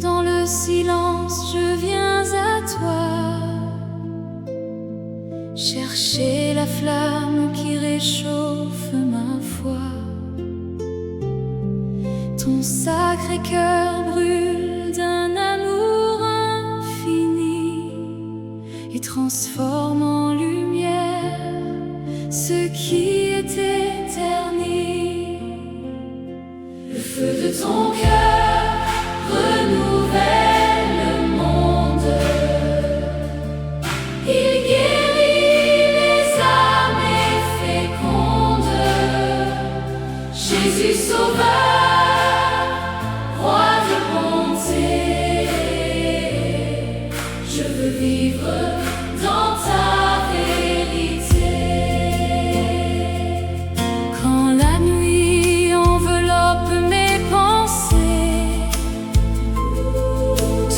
Dans le silence, je viens à toi, chercher la flamme qui réchauffe ma foi. Ton sacré cœur brûle d'un amour infini et transforme en lumière ce qui était terni. Le feu de ton cœur renouvelle le monde. Il guérit les âmes et féconde. Jésus Sauveur, Roi de bonté, je veux vivre dans ta vérité. Quand la nuit enveloppe mes pensées,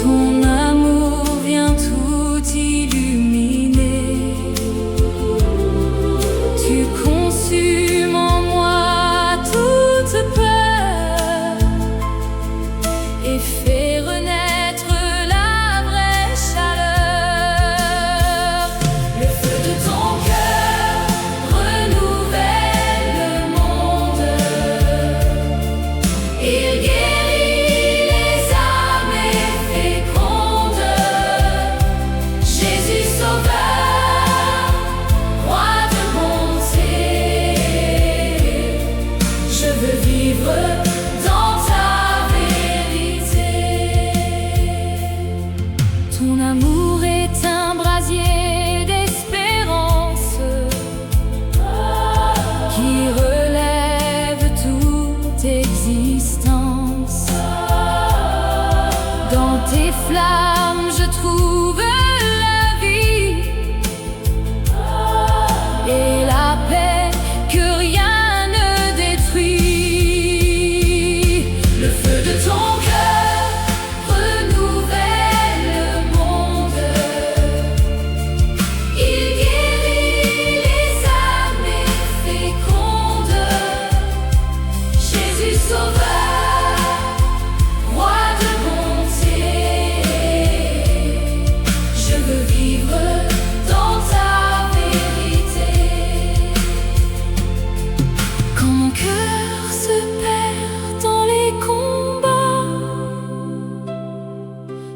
ton amour vient tout illuminer. Tu consumes en moi toute peur et fais renaître la vraie chaleur. Le feu de ton cœur renouvelle le monde. Il guérit les âmes et féconde. Jésus Sauveur, Roi de bonté, je veux vivre dans ta vérité. Ton amour est un brasier d'espérance qui relève toute existence. Dans tes flammes, je trouve la vie et la paix que rien ne détruit. Le feu de ton cœur renouvelle le monde. Il guérit les âmes et féconde. Jésus Sauveur, Roi de bonté, je veux vivre dans ta vérité. Quand mon cœur se perd dans les combats,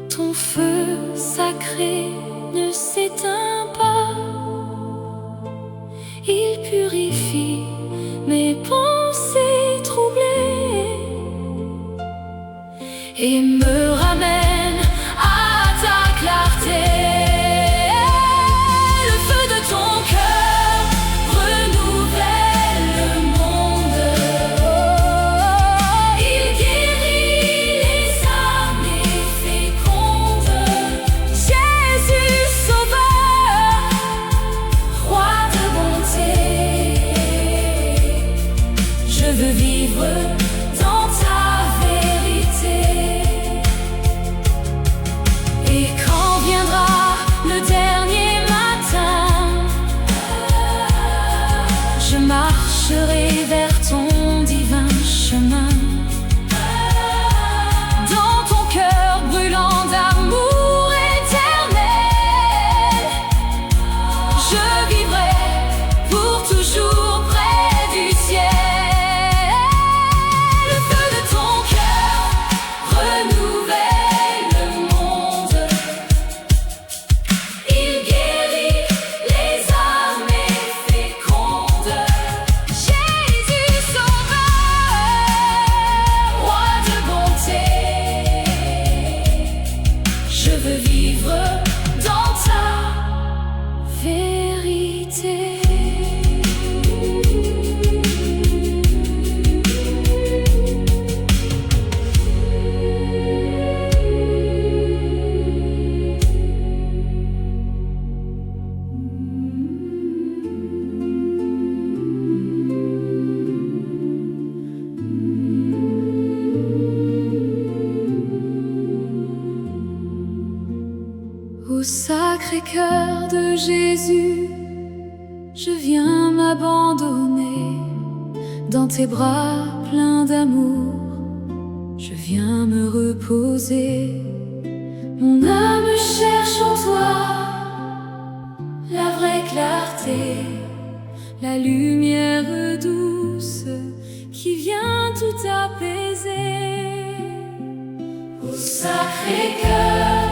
ton feu sacré ne s'éteint pas. Il purifie mes pensées troublées et me ramène à ta clarté. Le feu de ton cœur renouvelle le monde. Il guérit les âmes et féconde. Jésus Sauveur, Roi de bonté, je veux vivre dans ta vérité. Et quand viendra le dernier matin, je marcherai vers ton divin chemin. Dans ton cœur brûlant d'amour éternel, je vivrai pour toujours près du ciel. Le feu de ton cœur renouvelle le monde. Il guérit les âmes et féconde. Jésus Sauveur, Roi de bonté, je veux vivre dans ta vérité. Au Sacré-Cœur de Jésus, je viens m'abandonner dans tes bras pleins d'amour. Je viens Viens me reposer. Mon âme cherche en toi la vraie clarté, la lumière douce qui vient tout apaiser. Ô Sacré-Cœur,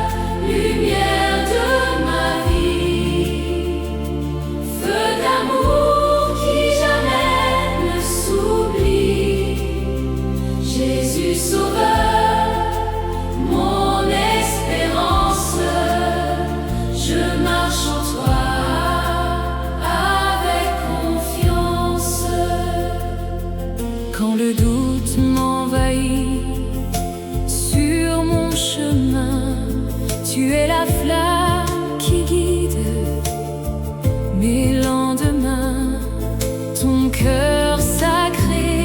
lumière de ma vie, feu d'amour qui jamais ne s'oublie, Jésus Sauveur, mon espérance, je marche en toi avec confiance. Quand le doute m'envahit sur mon chemin, tu es la flamme qui guide mes lendemains. Ton cœur sacré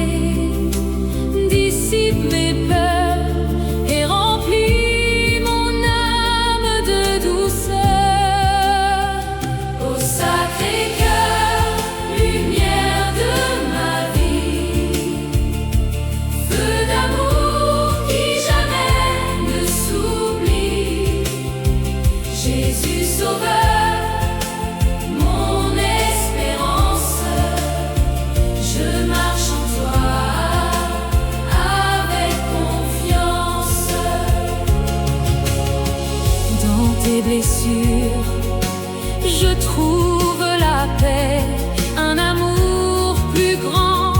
dissipe mes peurs et remplit mon âme de douceur. Ô Sacré-Cœur, lumière de ma vie, feu d'amour qui jamais ne s'oublie, Jésus Sauveur, mon espérance, je marche en toi avec confiance. Dans tes blessures, je trouve la paix, un amour plus grand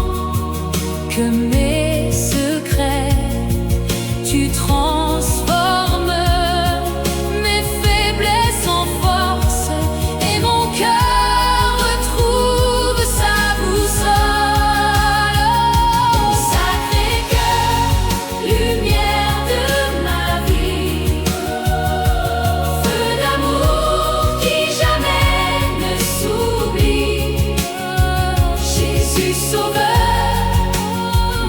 que mes secrets. Tu transformes mes faiblesses en force et mon cœur retrouve sa boussole. Ô Sacré-Cœur, lumière de ma vie, feu d'amour qui jamais ne s'oublie, Jésus Sauveur,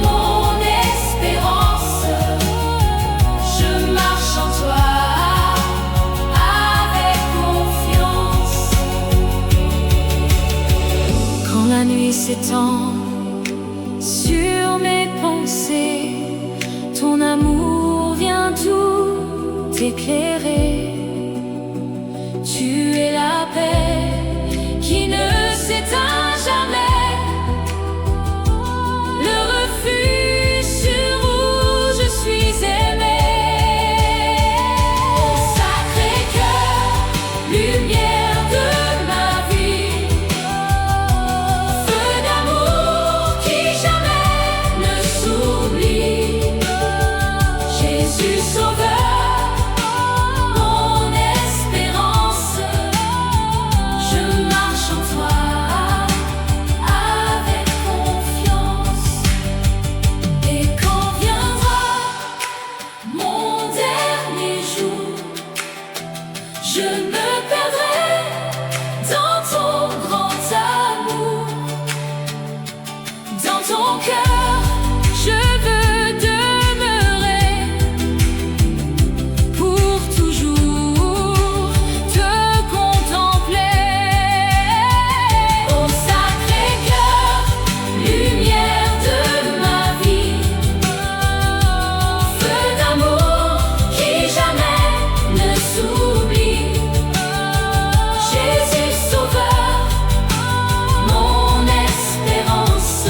mon espérance, je marche en toi avec confiance. Quand la nuit s'étend sur mes pensées, ton amour vient tout éclairer. Tu es la paix qui ne s'éteint jamais, le refuge où je suis aimé. Ô Sacré-Cœur, lumière de ma vie, feu d'amour qui jamais ne s'oublie, Jésus Sauveur, mon espérance, je marche en toi avec confiance. Et quand viendra mon dernier jour, je me perdrai dans ton grand amour. Dans ton cœur, je veux demeurer pour toujours, te contempler. Ô Sacré-Cœur, lumière de ma vie, feu d'amour qui jamais ne s'oublie, Jésus Sauveur, mon espérance,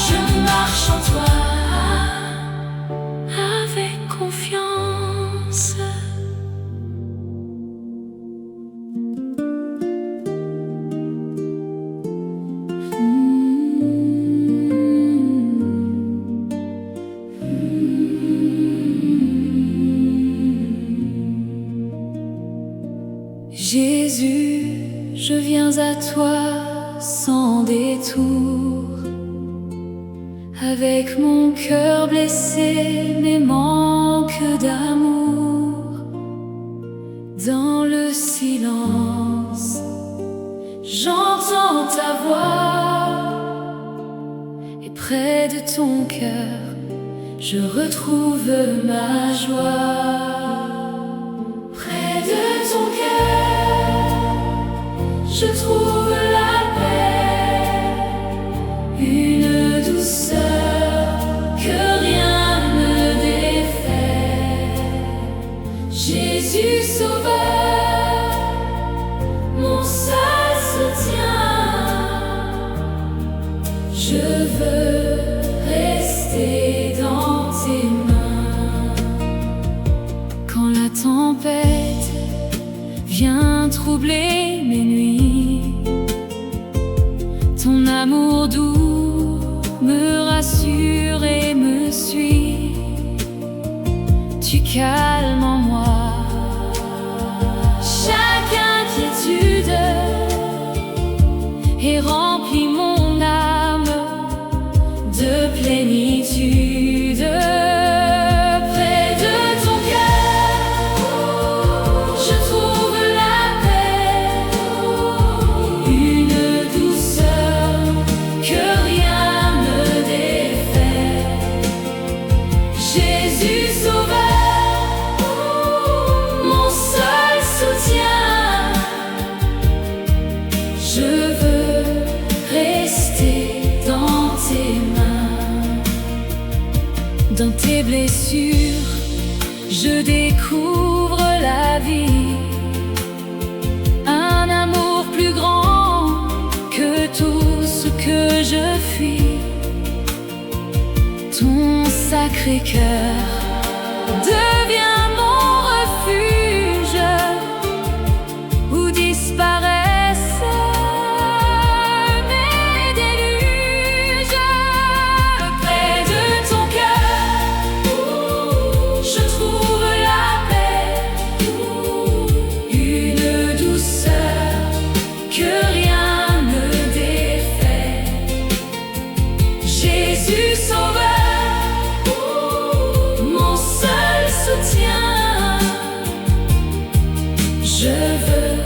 je marche en toi avec confiance. Jésus, je viens à toi sans détour, avec mon cœur blessé, mes manques d'amour. Dans le silence, j'entends ta voix, et près de ton cœur, je retrouve ma joie. Près de ton cœur, je trouve la paix, une douceur que rien ne Jésus sauveur, mon seul soutien. Je veux rester dans tes mains. Quand la tempête vient troubler mes nuits, ton amour doux me rassure et me suit. Tu calmes en moi chaque inquiétude et remplis mon âme de plénitude. Près de ton cœur, je trouve la paix, une douceur que rien ne défait. Jésus sauveur, mon seul soutien. Je veux rester dans tes mains. Dans tes blessures, je découvre la vie. Un amour plus grand que tout ce que je fuis. Ton Sacré-Cœur devient mon refuge où disparaissent mes déluges. Près de ton cœur, je trouve la paix, une douceur que rien ne défait. Jésus sauveur, mon seul soutien. Je veux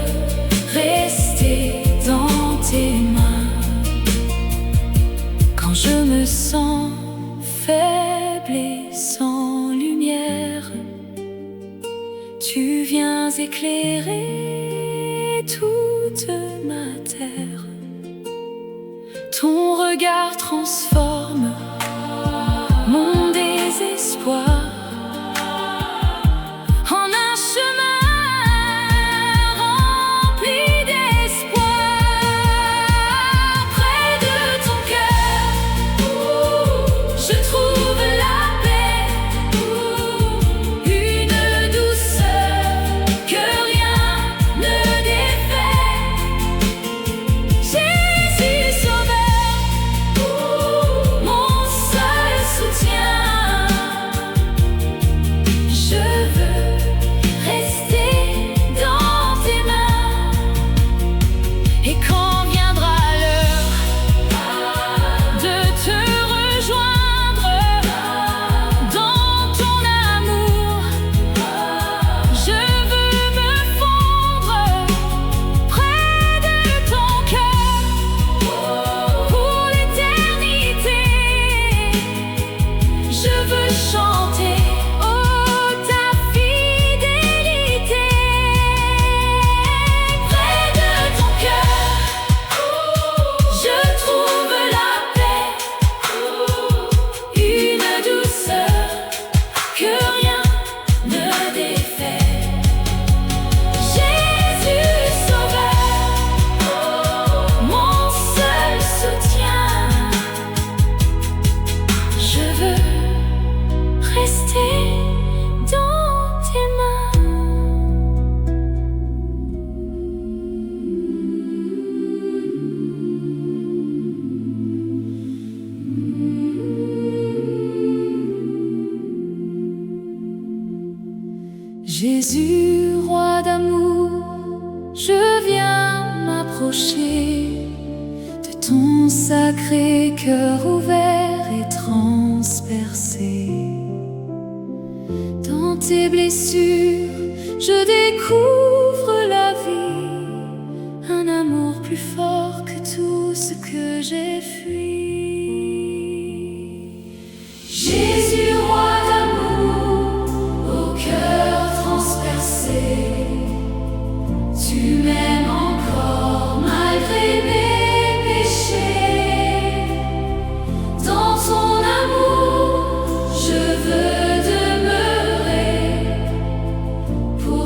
rester dans tes mains. Quand je me sens faible et sans lumière, tu viens éclairer toute ma terre. Ton regard transforme mon désespoir en un chemin rempli d'espoir. Près de ton cœur, je trouve la paix, une douceur que rien ne défait. Jésus sauveur, mon seul soutien. Je veux rester dans tes mains. Et quand viendra l'heure de te rejoindre dans ton amour, je veux me fondre près de ton cœur pour l'éternité. Je veux chanter, oh, ta fidélité. Près de ton cœur, je trouve la paix, une douceur que rien ne défait. Jésus sauveur, mon seul soutien. Je veux rester dans tes mains. Jésus, roi d'amour, je viens m'approcher de ton sacré cœur ouvert et transpercé. Dans tes blessures, je découvre la vie, un amour plus fort que tout ce que j'ai fui. Jésus, roi d'amour, au cœur transpercé, tu m'aimes encore malgré mes péchés. Dans ton amour, je veux demeurer pour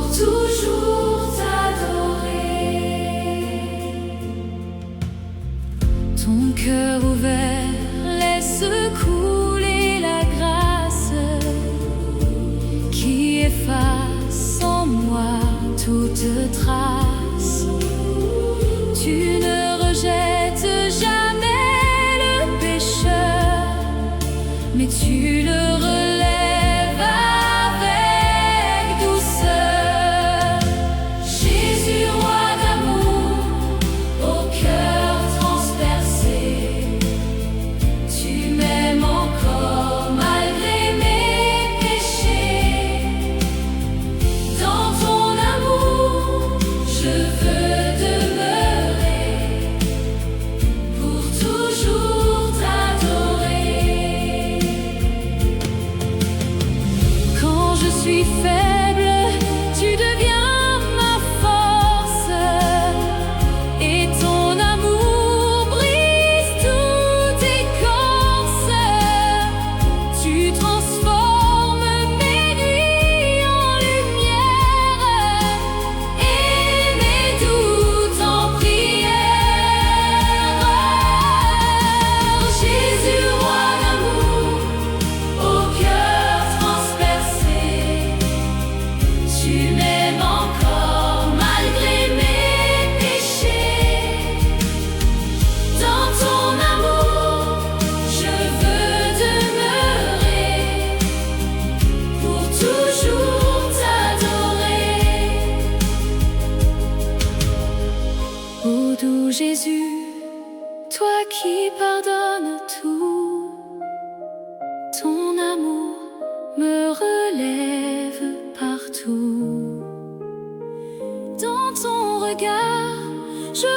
effaces en moi toute trace. Tu ne rejettes jamais le pécheur, mais tu le relèves avec douceur. Jésus, roi d'amour, au cœur transpercé, tu m'aimes encore malgré mes péchés. Dans ton amour, je veux demeurer, pour toujours t'adorer. Quand je suis faible, tu deviens ma force, et ton amour brise toute écorce. Tu transformes mes nuits en lumière et mes doutes en prière. Jésus, roi d'amour, au cœur transpercé, tu m'aimes encore malgré mes péchés. Dans ton amour, je veux demeurer, pour toujours t'adorer. Ô doux Jésus, toi qui pardonnes tout, ton amour me relève partout. Dans ton regard, je